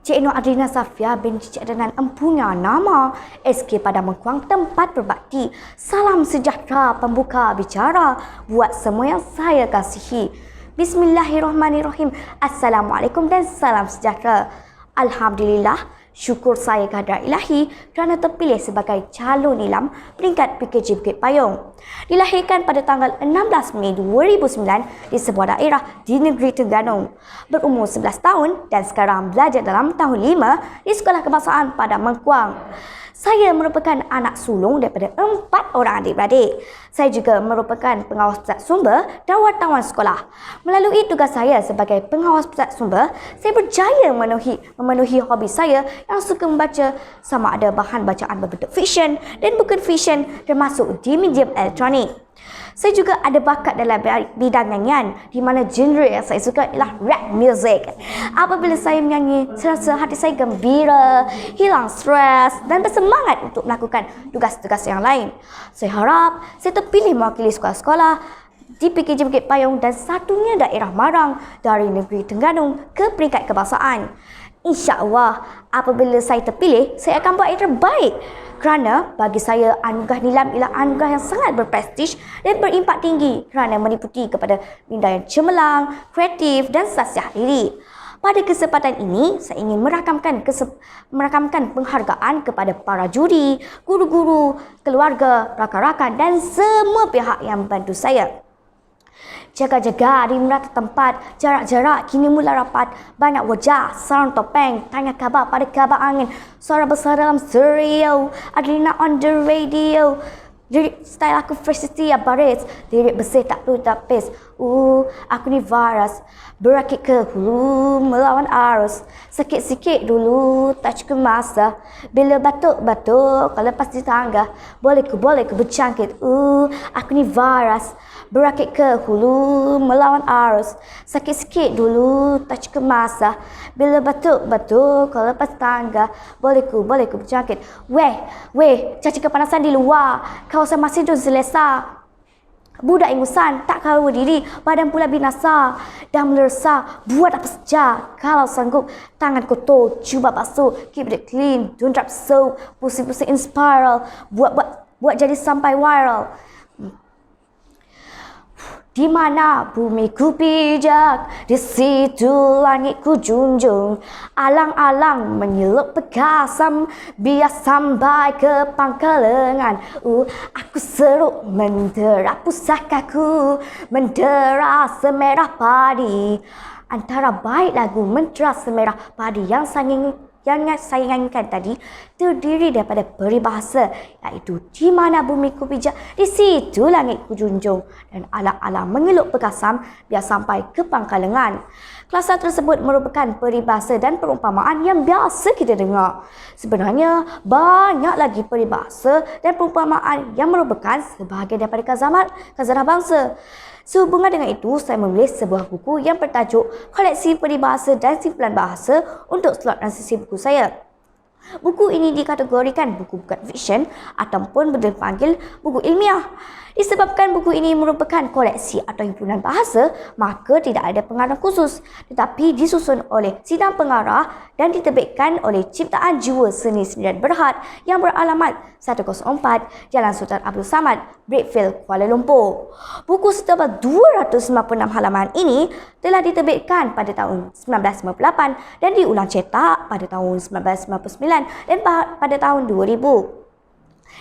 Cik Nur Adrina Safia binti Cik Adnan empunya nama SK pada Mengkuang tempat berbakti. Salam sejahtera pembuka bicara buat semua yang saya kasihi. Bismillahirrahmanirrahim. Assalamualaikum dan salam sejahtera. Alhamdulillah, syukur saya kehadrat ilahi kerana terpilih sebagai calon nilam peringkat PKJ Bukit Payung. Dilahirkan pada tanggal 16 Mei 2009 di sebuah daerah di negeri Terengganu. Berumur 11 tahun dan sekarang belajar dalam tahun 5 di Sekolah Kebangsaan pada Mengkuang. Saya merupakan anak sulung daripada 4 orang adik-beradik. Saya juga merupakan pengawas pusat sumber dan wartawan sekolah. Melalui tugas saya sebagai pengawas pusat sumber, saya berjaya memenuhi hobi saya yang suka membaca, sama ada bahan bacaan berbentuk fiksyen dan bukan fiksyen termasuk di medium elektronik. Saya juga ada bakat dalam bidang nyanyian, di mana genre yang saya suka ialah rap music. Apabila saya menyanyi, saya rasa hati saya gembira, hilang stres dan bersemangat untuk melakukan tugas-tugas yang lain. Saya harap saya terpilih mewakili sekolah-sekolah di PKJ Bukit Payung dan satunya daerah Marang dari negeri Terengganu ke peringkat kebangsaan. InsyaAllah, apabila saya terpilih, saya akan buat yang terbaik. Kerana bagi saya, anugerah nilam ialah anugerah yang sangat berprestij dan berimpak tinggi kerana meliputi kepada minda yang cemerlang, kreatif dan sasiah diri. Pada kesempatan ini, saya ingin merakamkan penghargaan kepada para juri, guru-guru, keluarga, rakan-rakan dan semua pihak yang membantu saya. Jaga-jaga di merata tempat, jarak-jarak kini mula rapat. Banyak wajah, sarung topeng, tanya khabar pada kabar angin. Suara besar dalam stereo, Adrina on the radio. Lirik style aku fresh setiap baris, lirik bersih tak perlu tapis. Aku ni virus, berakit ke hulu melawan arus. Sikit-sikit dulu, tak cukup masa. Bila batuk-batuk, kalau lepas di tangga, boleh ku bercangkit. Aku ni virus, berakit ke hulu melawan arus. Sikit-sikit dulu, tak cukup masa. Bila batuk-batuk, kalau lepas tangga, boleh ku bercangkit. Weh, caci kepanasan di luar. Kawasan masih tu selesa. Budak ingusan, tak kawa diri, badan pula binasa. Dah melersa, buat apa saja. Kalau sanggup, tangan kotor, cuba basuh. Keep it clean, don't drop soap. Pusing-pusing in spiral, buat jadi sampai viral. Di mana bumi ku pijak, di situ langit ku junjung. Alang-alang menyelup perkasam, biar sampai ke pangkal lengan. Aku seru mendera pusakaku, mendera semerah padi. Antara baik lagu Mendera Semerah Padi yang saya nyanyikan tadi terdiri daripada peribahasa, iaitu di mana bumi ku pijak, di situ langit ku junjung, dan alang-alang mengeluk perkasam biar sampai ke pangkal lengan. Kelasa tersebut merupakan peribahasa dan perumpamaan yang biasa kita dengar. Sebenarnya banyak lagi peribahasa dan perumpamaan yang merupakan sebahagian daripada khazanah bangsa. Sehubungan dengan itu, saya menulis sebuah buku yang bertajuk Koleksi Peribahasa dan Simpulan Bahasa untuk slot transisi buku saya. Buku ini dikategorikan buku bukan fiksyen ataupun boleh dipanggil buku ilmiah. Disebabkan buku ini merupakan koleksi atau himpunan bahasa, maka tidak ada pengarah khusus, tetapi disusun oleh sidang pengarah dan diterbitkan oleh Ciptaan Jiwa Seni Sendirian Berhad yang beralamat 104 Jalan Sultan Abdul Samad, Brickfield, Kuala Lumpur. Buku setebal 296 halaman ini telah diterbitkan pada tahun 1998 dan diulang cetak pada tahun 1999 dan pada tahun 2000.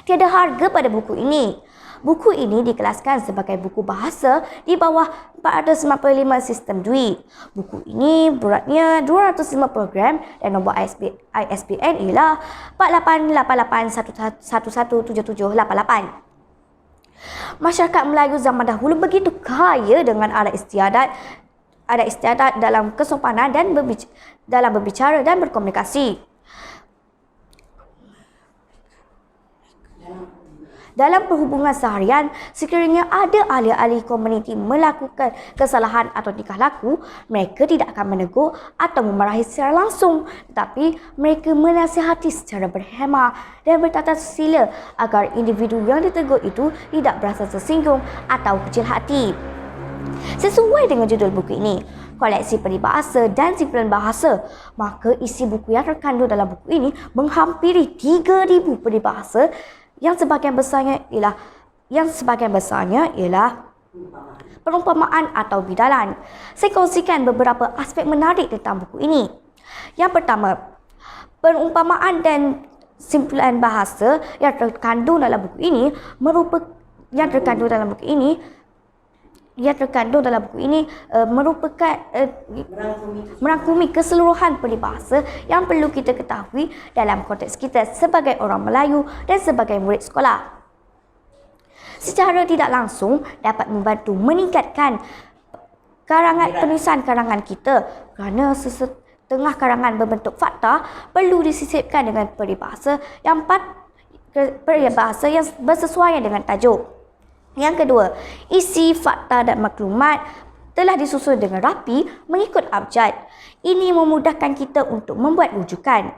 Tiada harga pada buku ini. Buku ini dikelaskan sebagai buku bahasa di bawah 495 sistem Dewey. Buku ini beratnya 250 gram dan nombor ISBN ialah 4888117788. Masyarakat Melayu zaman dahulu begitu kaya dengan adat istiadat dalam kesopanan dan dalam berbicara dan berkomunikasi. Dalam perhubungan seharian, sekiranya ada ahli-ahli komuniti melakukan kesalahan atau tingkah laku, mereka tidak akan menegur atau memarahi secara langsung, tetapi mereka menasihati secara berhemah dan bertata susila agar individu yang ditegur itu tidak berasa tersinggung atau kecil hati. Sesuai dengan judul buku ini, koleksi peribahasa dan simpulan bahasa. Maka isi buku yang terkandung dalam buku ini menghampiri 3,000 peribahasa yang sebahagian besarnya ialah perumpamaan atau bidalan. Saya kongsikan beberapa aspek menarik tentang buku ini. Yang pertama, perumpamaan dan simpulan bahasa yang terkandung dalam buku ini merupakan merangkumi keseluruhan peribahasa yang perlu kita ketahui dalam konteks kita sebagai orang Melayu dan sebagai murid sekolah. Secara tidak langsung dapat membantu meningkatkan penulisan karangan kita kerana setengah karangan berbentuk fakta perlu disisipkan dengan peribahasa yang bersesuaian dengan tajuk. Yang kedua, isi fakta dan maklumat telah disusun dengan rapi mengikut abjad. Ini memudahkan kita untuk membuat rujukan.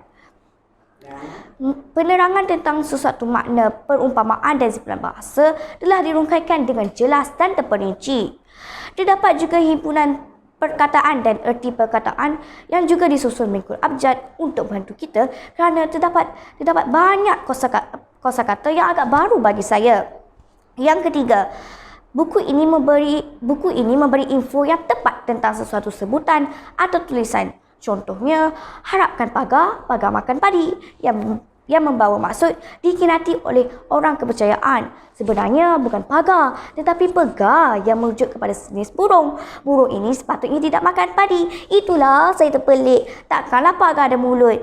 Penerangan tentang sesuatu makna, perumpamaan dan simpulan bahasa telah dirungkaikan dengan jelas dan terperinci. Terdapat juga himpunan perkataan dan erti perkataan yang juga disusun mengikut abjad untuk membantu kita kerana terdapat banyak kosakata yang agak baru bagi saya. Yang ketiga, buku ini memberi info yang tepat tentang sesuatu sebutan atau tulisan. Contohnya, harapkan pagar makan padi yang membawa maksud dikinati oleh orang kepercayaan. Sebenarnya bukan pagar tetapi pegar yang merujuk kepada jenis burung. Burung ini sepatutnya tidak makan padi. Itulah saya terpelik. Takkanlah pagar ada mulut.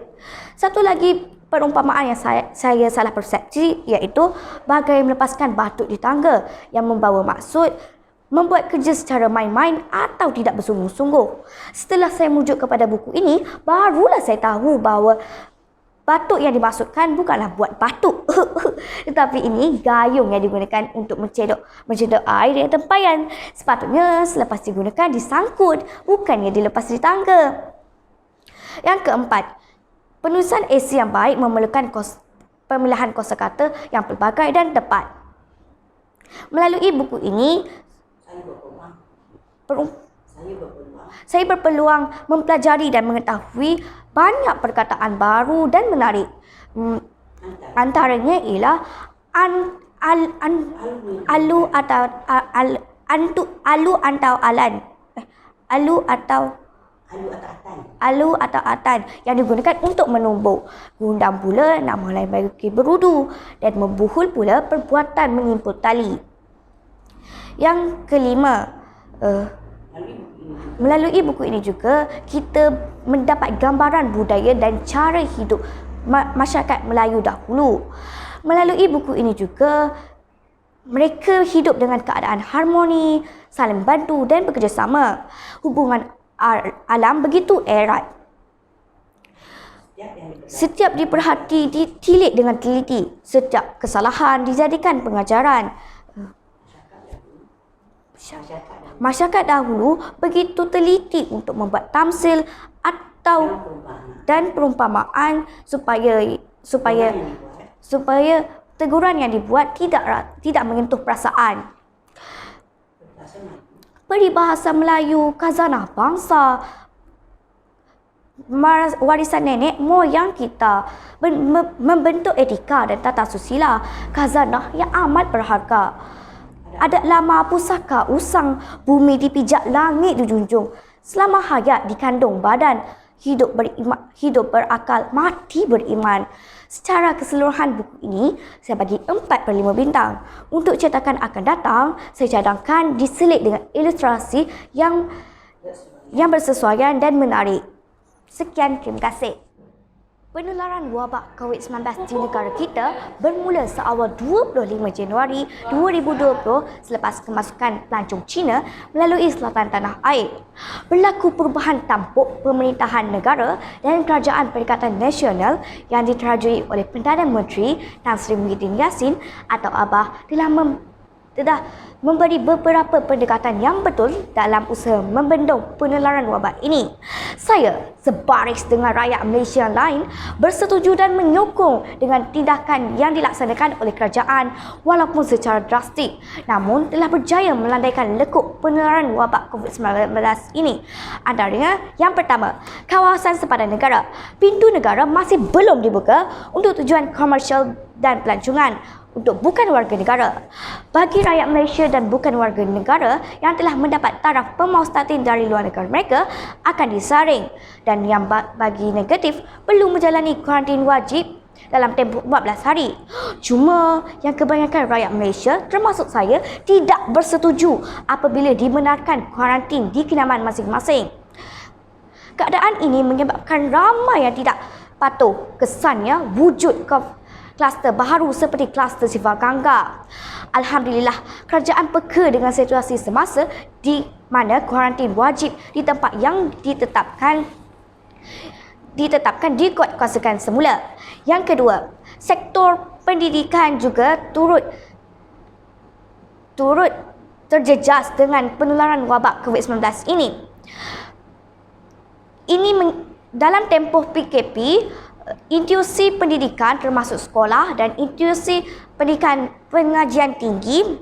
Satu lagi perumpamaan yang saya salah persepsi iaitu bagai melepaskan batuk di tangga yang membawa maksud membuat kerja secara main-main atau tidak bersungguh-sungguh. Setelah saya merujuk kepada buku ini, barulah saya tahu bahawa batuk yang dimaksudkan bukanlah buat batuk. Tetapi ini gayung yang digunakan untuk mencedok air dari tempayan. Sepatutnya selepas digunakan disangkut, bukannya dilepas di tangga. Yang keempat, penulisan esei yang baik memerlukan pemilihan kosakata yang pelbagai dan tepat. Melalui buku ini, saya berpeluang mempelajari dan mengetahui banyak perkataan baru dan menarik. Antaranya ialah alu atau atan yang digunakan untuk menumbuk. Gundam pula nama lain bagi berudu dan membuhul pula perbuatan mengimpul tali. Yang kelima, melalui buku ini juga kita mendapat gambaran budaya dan cara hidup masyarakat Melayu dahulu. Melalui buku ini juga mereka hidup dengan keadaan harmoni, saling bantu dan bekerjasama. Hubungan alam begitu erat. Setiap diperhati, ditilik dengan teliti. Setiap kesalahan dijadikan pengajaran. Masyarakat dahulu begitu teliti untuk membuat tamsil dan perumpamaan supaya teguran yang dibuat tidak menyentuh perasaan. Peribahasa Melayu, khazanah bangsa, warisan nenek moyang kita, membentuk etika dan tata susila, khazanah yang amat berharga. Adat lama pusaka usang, bumi dipijak, langit dijunjung. Selama hayat dikandung badan, hidup berakal, mati beriman. Secara keseluruhan buku ini, saya bagi 4/5 bintang. Untuk cetakan akan datang, saya cadangkan diselit dengan ilustrasi yang bersesuaian dan menarik. Sekian, terima kasih. Penularan wabak COVID-19 di negara kita bermula seawal 25 Januari 2020 selepas kemasukan pelancong Cina melalui selatan tanah air. Berlaku perubahan tampuk pemerintahan negara dan Kerajaan Perikatan Nasional yang diterajui oleh Perdana Menteri Tan Sri Muhyiddin Yassin atau Abah telah memberi beberapa pendekatan yang betul dalam usaha membendung penularan wabak ini. Saya sebaris dengan rakyat Malaysia yang lain bersetuju dan menyokong dengan tindakan yang dilaksanakan oleh kerajaan walaupun secara drastik, namun telah berjaya melandaikan lekuk penularan wabak COVID-19 ini. Antaranya, yang pertama, kawasan sepadan negara. Pintu negara masih belum dibuka untuk tujuan komersial dan pelancongan untuk bukan warga negara. Bagi rakyat Malaysia dan bukan warga negara yang telah mendapat taraf pemaustatin dari luar negara mereka akan disaring, dan yang bagi negatif perlu menjalani kuarantin wajib dalam tempoh 14 hari. Cuma yang kebanyakan rakyat Malaysia termasuk saya tidak bersetuju apabila dibenarkan kuarantin di kediaman masing-masing. Keadaan ini menyebabkan ramai yang tidak patuh kesannya wujud kluster baharu seperti kluster sifar gangga. Alhamdulillah, kerajaan peka dengan situasi semasa di mana kuarantin wajib di tempat yang ditetapkan dikuatkuasakan semula. Yang kedua, sektor pendidikan juga turut terjejas dengan penularan wabak COVID-19 ini. Dalam tempoh PKP, institusi pendidikan termasuk sekolah dan institusi pendidikan pengajian tinggi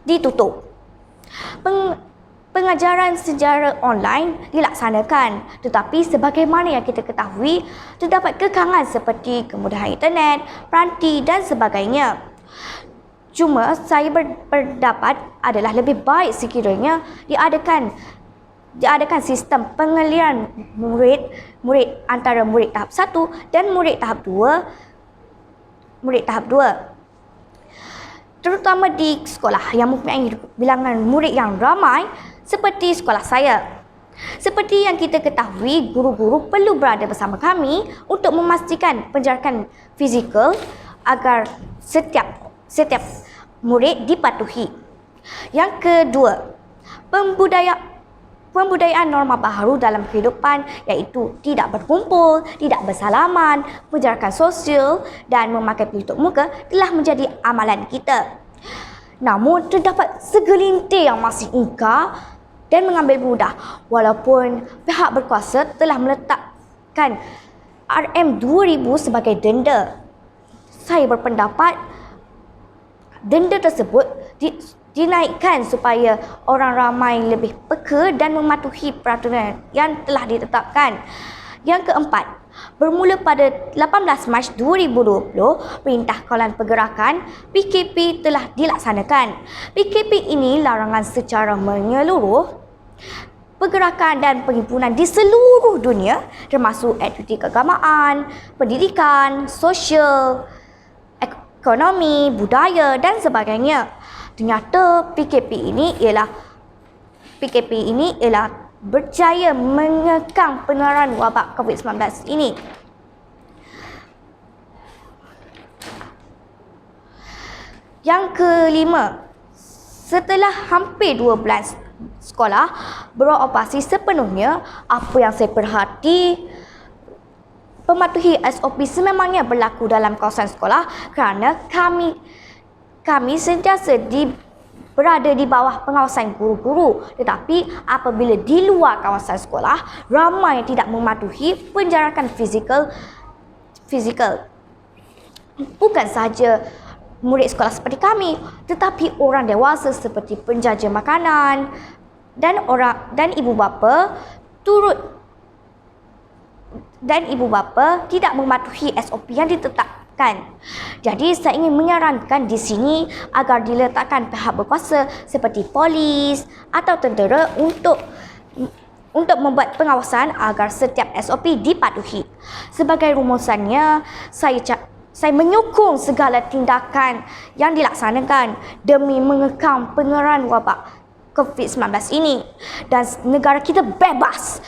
ditutup. Pengajaran secara online dilaksanakan, tetapi sebagaimana yang kita ketahui, terdapat kekangan seperti kemudahan internet, peranti dan sebagainya. Cuma saya berpendapat adalah lebih baik sekiranya diadakan sistem pengaliran murid antara murid tahap 1 dan murid tahap 2, terutama di sekolah yang mempunyai bilangan murid yang ramai seperti sekolah saya. Seperti yang kita ketahui, guru-guru perlu berada bersama kami untuk memastikan penjarakan fizikal agar setiap murid dipatuhi. Yang kedua, pembudayaan norma baharu dalam kehidupan, iaitu tidak berkumpul, tidak bersalaman, penjarakan sosial dan memakai pelitup muka telah menjadi amalan kita. Namun terdapat segelintir yang masih ingkar dan mengambil mudah, walaupun pihak berkuasa telah meletakkan RM2,000 sebagai denda. Saya berpendapat denda tersebut dinaikkan supaya orang ramai lebih peka dan mematuhi peraturan yang telah ditetapkan. Yang keempat, bermula pada 18 Mac 2020, Perintah Kawalan Pergerakan PKP telah dilaksanakan. PKP ini larangan secara menyeluruh pergerakan dan penghimpunan di seluruh dunia, termasuk aktiviti keagamaan, pendidikan, sosial, ekonomi, budaya dan sebagainya. Ternyata PKP ini ialah berjaya mengekang penularan wabak COVID-19 ini. Yang kelima, setelah hampir 2 bulan sekolah beroperasi sepenuhnya, apa yang saya perhati, pematuhi SOP sememangnya berlaku dalam kawasan sekolah kerana kami sentiasa berada di bawah pengawasan guru-guru. Tetapi apabila di luar kawasan sekolah, ramai yang tidak mematuhi penjarakan fizikal. Bukan sahaja murid sekolah seperti kami, tetapi orang dewasa seperti penjaja makanan dan ibu bapa tidak mematuhi SOP yang ditetapkan. Jadi saya ingin menyarankan di sini agar diletakkan pihak berkuasa seperti polis atau tentera untuk membuat pengawasan agar setiap SOP dipatuhi. Sebagai rumusannya, saya menyokong segala tindakan yang dilaksanakan demi mengekang penularan wabak COVID-19 ini dan negara kita bebas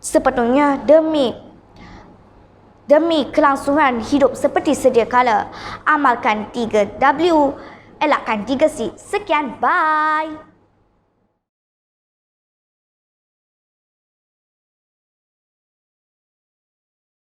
sepenuhnya demi kelangsungan hidup seperti sedia kala. Amalkan 3W, elakkan 3C. Sekian, bye.